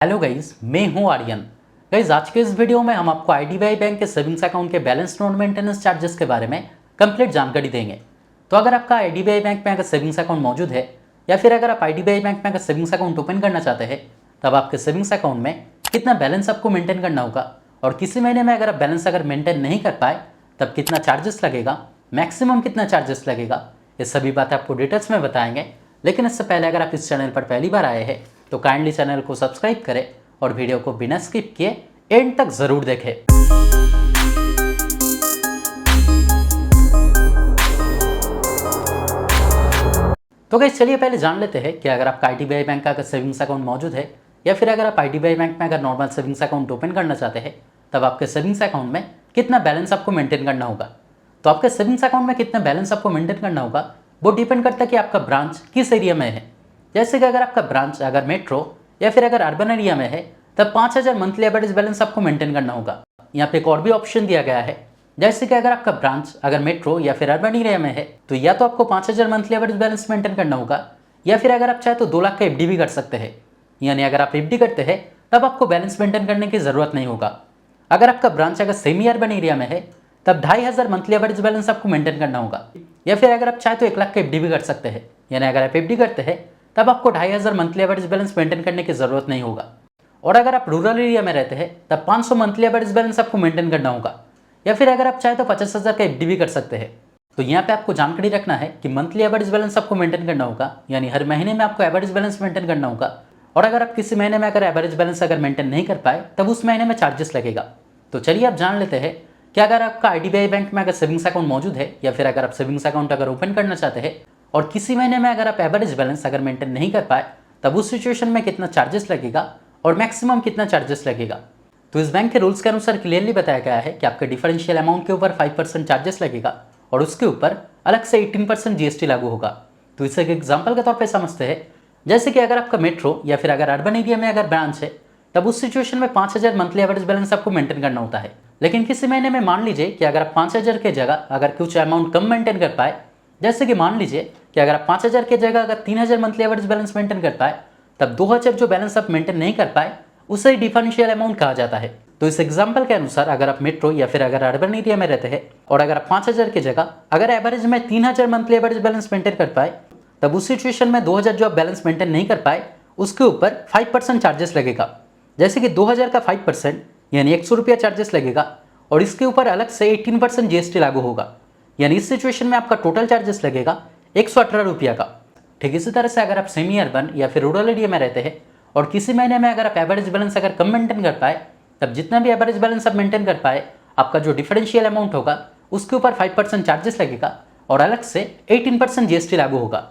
Hello guys, मैं हूं Aryan. Guys, आज के इस वीडियो में हम आपको आईडीबीआई बैंक के सेविंग्स अकाउंट के बैलेंस नॉन मेंटेनेंस चार्जेस के बारे में कंप्लीट जानकारी देंगे। तो अगर आपका आईडीबीआई बैंक में अगर सेविंग्स अकाउंट मौजूद है या फिर अगर आप आईडीबीआई बैंक में अगर सेविंग्स अकाउंट ओपन करना चाहते हैं, तब आपके सेविंग्स अकाउंट में कितना बैलेंस आपको मेंटेन करना होगा और किसी महीने में अगर आप बैलेंस अगर मेंटेन नहीं कर पाए तब कितना चार्जेस लगेगा, मैक्सिमम कितना चार्जेस लगेगा, ये सभी बातें आपको डिटेल्स में बताएंगे। लेकिन इससे पहले अगर आप इस चैनल पर पहली बार आए हैं तो काइंडली चैनल को सब्सक्राइब करें और वीडियो को बिना स्किप किए एंड तक जरूर देखें। तो गाइस, चलिए पहले जान लेते हैं कि अगर आपका आईडीबीआई बैंक का अगर सेविंग्स अकाउंट मौजूद है या फिर अगर आप आईडीबीआई बैंक में अगर नॉर्मल सेविंग्स अकाउंट ओपन करना चाहते हैं, तब आपके सेविंग्स अकाउंट में कितना बैलेंस आपको मेंटेन करना होगा। तो आपके सेविंग्स अकाउंट में कितना बैलेंस आपको मेंटेन करना होगा वो डिपेंड करता है कि आपका ब्रांच किस एरिया में है। जैसे कि अगर आपका ब्रांच अगर मेट्रो या फिर अगर अर्बन एरिया में है तब 5000 मंथली एवरेज बैलेंस आपको मेंटेन करना होगा। यहाँ पे एक और भी ऑप्शन दिया गया है, जैसे कि अगर आपका ब्रांच अगर मेट्रो या फिर अर्बन एरिया में है तो या तो आपको 5000 मंथली एवरेज बैलेंस मेंटेन करना होगा या फिर अगर आप चाहे तो 2 लाख का एफडी भी कर सकते हैं। यानी अगर आप एफडी करते हैं तब आपको बैलेंस मेंटेन करने की जरूरत नहीं होगा। अगर आपका ब्रांच अगर सेमी अर्बन एरिया में है तब 2500 मंथली एवरेज बैलेंस आपको मेंटेन करना होगा या फिर अगर आप चाहे तो 1 लाख का एफडी भी कर सकते हैं। यानी अगर आप एफडी करते हैं तब आपको 2500 मंथली एवरेज बैलेंस मेंटेन करने की जरूरत नहीं होगा। और अगर आप रूरल एरिया में रहते हैं तब 500 मंथली एवरेज बैलेंस आपको मेंटेन करना होगा या फिर अगर आप चाहे तो 50,000 का एफडी भी कर सकते हैं। तो यहाँ पे आपको जानकारी रखना है कि मंथली एवरेज बैलेंस आपको मेंटेन करना होगा, यानी हर महीने में आपको एवरेज बैलेंस मेंटेन करना होगा। और अगर आप किसी महीने में अगर एवरेज बैलेंस अगर मेंटेन नहीं कर पाए तब उस महीने में चार्जेस लगेगा। तो चलिए आप जान लेते हैं कि अगर आपका आईडीबीआई बैंक में अगर सेविंग्स अकाउंट मौजूद है या फिर अगर आप सेविंग्स अकाउंट अगर ओपन करना चाहते हैं और किसी महीने में अगर आप एवरेज बैलेंस अगर मेंटेन नहीं कर पाए तब उस सिचुएशन में कितना चार्जेस लगेगा और मैक्सिमम कितना चार्जेस लगेगा। तो इस बैंक के रूल्स के अनुसार क्लियरली बताया गया है कि आपके डिफरेंशियल अमाउंट के ऊपर 5% चार्जेस लगेगा और उसके ऊपर अलग से 18% जीएसटी लागू होगा। तो इसे एक एग्जाम्पल के तौर पर समझते हैं, जैसे कि अगर आपका मेट्रो या फिर अगर अर्बन एरिया में अगर ब्रांच है तब उस सिचुएशन में 5000 मंथली एवरेज बैलेंस आपको मेंटेन करना होता है। लेकिन किसी महीने में मान लीजिए कि अगर आप 5000 के जगह अगर कुछ अमाउंट कम मेंटेन कर पाए, जैसे कि मान लीजिए कि अगर आप 5000 के जगह अगर 3000 मंथली एवरेज बैलेंस मेंटेन कर पाए तब 2000 जो बैलेंस आप मेंटेन नहीं कर पाए उसे डिफरेंशियल अमाउंट कहा जाता है। तो इस एग्जांपल के अनुसार अगर आप मेट्रो या फिर अगर अर्बन एरिया में रहते हैं और अगर आप 5000 की जगह अगर एवरेज में 3000 मंथली एवरेज बैलेंस मेंटेन कर पाए तब उस सिचुएशन में 2000 जो आप बैलेंस मेंटेन नहीं कर पाए उसके ऊपर 5% चार्जेस लगेगा। जैसे कि 2000 का 5% यानी 100 रुपया चार्जेस लगेगा और इसके ऊपर अलग से 18% जीएसटी लागू होगा। यानी इस सिचुएशन में आपका टोटल चार्जेस लगेगा 118 रुपया का। ठीक इसी तरह से अगर आप सेमी अर्बन या फिर रूरल एरिया में रहते हैं और किसी महीने में अगर आप एवरेज बैलेंस अगर कम मेंटेन कर पाए तब जितना भी एवरेज बैलेंस आप मेंटेन कर पाए आपका जो डिफरेंशियल अमाउंट होगा उसके ऊपर 5% चार्जेस लगेगा और अलग से 18% जीएसटी लागू होगा।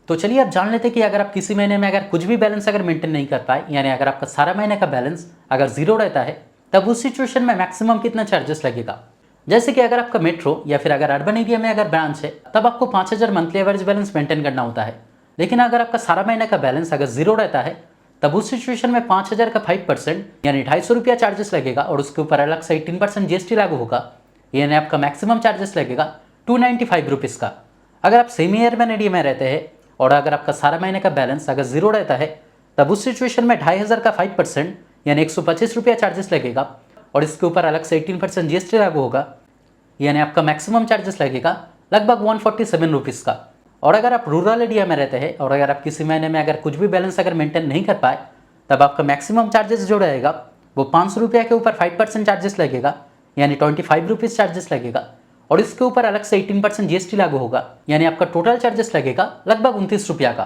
तो चलिए आप जान लेते कि अगर आप किसी महीने में अगर कुछ भी बैलेंस अगर मेंटेन नहीं कर पाए, यानी अगर आपका सारा महीने का बैलेंस अगर जीरो रहता है तब उस सिचुएशन में मैक्सिमम कितना चार्जेस लगेगा। जैसे कि अगर आपका मेट्रो या फिर अगर अर्बन एरिया में अगर ब्रांच है तब आपको 5000 मंथली एवरेज बैलेंस मेंटेन करना होता है। लेकिन अगर आपका सारा महीने का बैलेंस अगर जीरो रहता है तब उस सिचुएशन में 5000 का 5% यानी 250 रुपया चार्जेस लगेगा और उसके ऊपर अलग से 18% जीएसटी लागू होगा। यानी आपका मैक्सिमम चार्जेस लगेगा 295 रुपीज़ का। अगर आप सेमी अर्बन एरिया में रहते हैं और अगर आपका सारा महीने का बैलेंस अगर जीरो रहता है तब उस सिचुएशन में 2500 का 5% यानी 125 रुपया चार्जेस लगेगा और इसके ऊपर अलग से 18% जीएसटी लागू होगा। यानी आपका मैक्सिमम चार्जेस लगेगा लगभग 147 रुपीज़ का। और अगर आप रूरल एरिया में रहते हैं और अगर आप किसी महीने में अगर कुछ भी बैलेंस अगर मेंटेन नहीं कर पाए तब आपका मैक्सिमम चार्जेस जो रहेगा वो 500 रुपया के ऊपर 5% चार्जेस लगेगा, यानी 25 रुपीज़ चार्जेस लगेगा और इसके ऊपर अलग से 18% जीएसटी लागू होगा। यानी आपका टोटल चार्जेस लगेगा लगभग 29 रुपया का।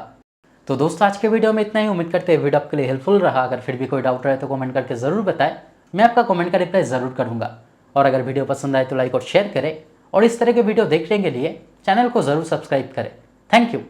तो दोस्तों, आज के वीडियो में इतना ही। उम्मीद करते हैं वीडियो आपके लिए हेल्पफुल रहा। अगर फिर भी कोई डाउट रहे तो कमेंट करके ज़रूर बताएं, मैं आपका कमेंट का रिप्लाई ज़रूर करूँगा। और अगर वीडियो पसंद आए तो लाइक और शेयर करें और इस तरह के वीडियो देखने के लिए चैनल को ज़रूर सब्सक्राइब करें। Thank you.